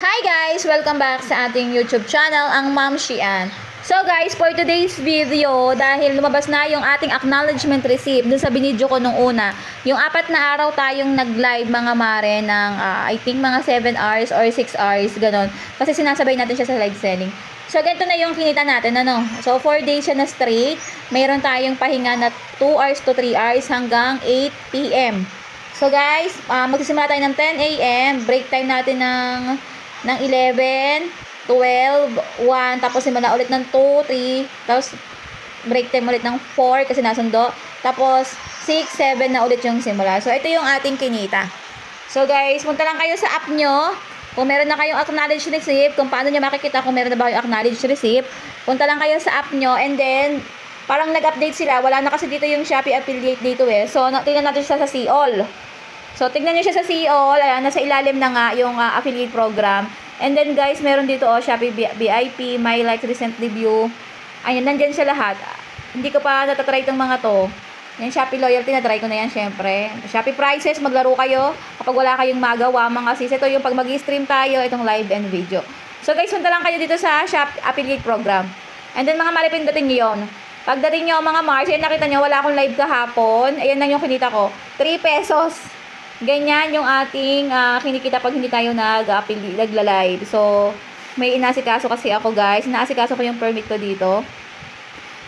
Hi guys! Welcome back sa ating YouTube channel, ang Ma'am Shian. So guys, for today's video, dahil lumabas na yung ating acknowledgement receipt dun sa binidyo ko nung una, yung 4 na araw tayong nag-live mga mare ng I think mga 7 hours or 6 hours, ganon. Kasi sinasabay natin siya sa live selling. So ganito na yung kinita natin, ano? So 4 days siya na straight. Mayroon tayong pahinga na 2 hours to 3 hours hanggang 8 PM. So guys, magsisimula tayo ng 10 AM, break time natin ng 11, 12, 1, tapos simula ulit ng 2, 3, tapos break time ulit ng 4 kasi nasundo, tapos 6, 7 na ulit yung simula. So ito yung ating kinita. So guys, punta lang kayo sa app nyo. Kung meron na kayong acknowledge receipt, kung paano nyo makikita kung meron na ba kayong acknowledge receipt, punta lang kayo sa app nyo, and then parang nag-update sila. Wala na kasi dito yung Shopee affiliate dito eh. So tingnan natin siya sa See All. So, tignan nyo siya sa See All. Ayan, nasa ilalim na nga yung affiliate program. And then, guys, meron dito, Shopee VIP, My Like, Recent Review. Ayan, nandyan siya lahat. Hindi ko pa natatry itong mga to. Yan, Shopee Loyalty, natry ko na yan, syempre. Shopee Prices, maglaro kayo. Kapag wala kayong magawa, mga sis. Ito yung pag mag-stream tayo, itong live and video. So, guys, punta lang kayo dito sa Shopee affiliate program. And then, mga maripindating nyo yun. Pagdating nyo, mga Mars, ayan, nakita nyo, wala akong live kahapon. Ayan lang yung kinita ko. 3 pesos. Ganyan yung ating kinikita pag hindi tayo nagla-live. So, may inasikaso kasi ako, guys. Inaasikaso ko yung permit ko dito.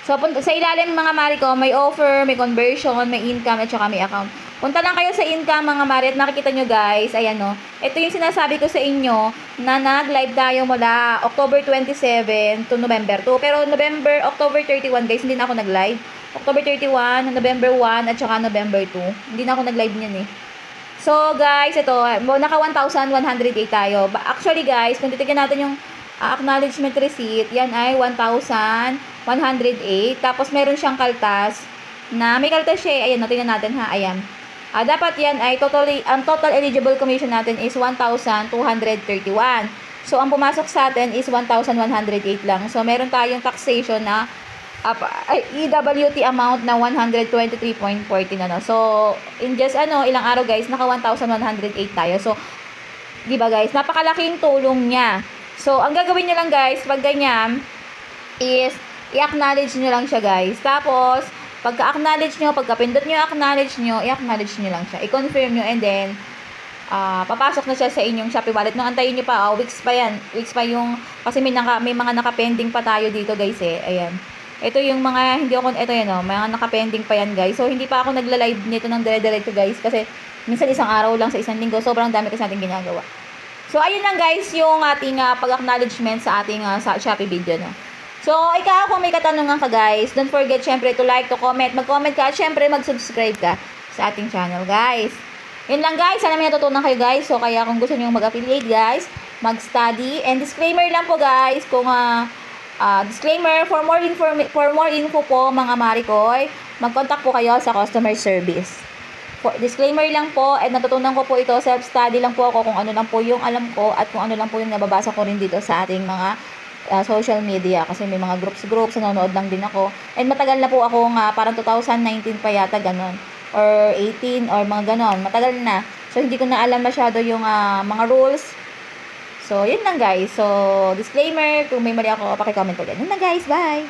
So, sa ilalim mga mari ko, may offer, may conversion, may income, at saka may account. Punta lang kayo sa income mga mari at nakikita nyo, guys. Ayan, no. Ito yung sinasabi ko sa inyo na nag-live tayo mula October 27 to November 2. Pero October 31, guys, hindi na ako nag-live. October 31, November 1, at saka November 2. Hindi na ako nag-live niyan eh. So, guys, ito, naka 1,108 tayo. Actually, guys, kung titignan natin yung acknowledgement receipt, yan ay 1,108. Tapos, meron siyang kaltas na, may kaltas siya. Ayan, tingnan natin ha, ayan. Dapat yan ay ang total eligible commission natin is 1,231. So, ang pumasok sa atin is 1,108 lang. So, meron tayong taxation na EWT amount na 123.14 na, no. So, in just ilang araw, guys, naka 1,108 tayo. So, 'di ba, guys? Napakalaking tulong niya. So, ang gagawin niyo lang, guys, pag ganyan is i-acknowledge niyo lang siya, guys. Tapos, pagka-acknowledge niyo, pagka-pindot niyo, i-acknowledge niyo lang siya. I-confirm niyo, and then papasok na siya sa inyong Shopee wallet. No, antayin niyo pa, weeks pa yan. Weeks pa yung kasi may mga naka-pending pa tayo dito, guys, eh. Ayan. Ito yung mga, ito yan, mga nakapending pa yan, guys. So, hindi pa ako nagla-live nito ng dire-diretso, guys. Kasi, minsan isang araw lang sa isang linggo. Sobrang dami kasi natin ginagawa. So, ayun lang, guys, yung ating pag-acknowledgement sa ating sa Shopee video, no. So, ikaw, kung may katanungan ka, guys, don't forget, syempre, to like, to comment. Mag-comment ka, at syempre, mag-subscribe ka sa ating channel, guys. Yun lang, guys. Sana may natutunan kayo, guys. So, kaya kung gusto nyo mag-affiliate, guys, mag-study. And disclaimer lang po, guys, kung disclaimer, for more info po, mga marikoy, mag-contact po kayo sa customer service. Disclaimer lang po, at natutunan ko po ito, self-study lang po ako kung ano lang po yung alam ko at kung ano lang po yung nababasa ko rin dito sa ating mga social media. Kasi may mga groups, nanonood lang din ako. And matagal na po ako parang 2019 pa yata, ganon. Or 18, or mga ganon. Matagal na. So, hindi ko na alam masyado yung mga rules. So, yun lang, guys. So, disclaimer, kung may mali ako, pakicomment ko dyan. Yun lang, guys. Bye!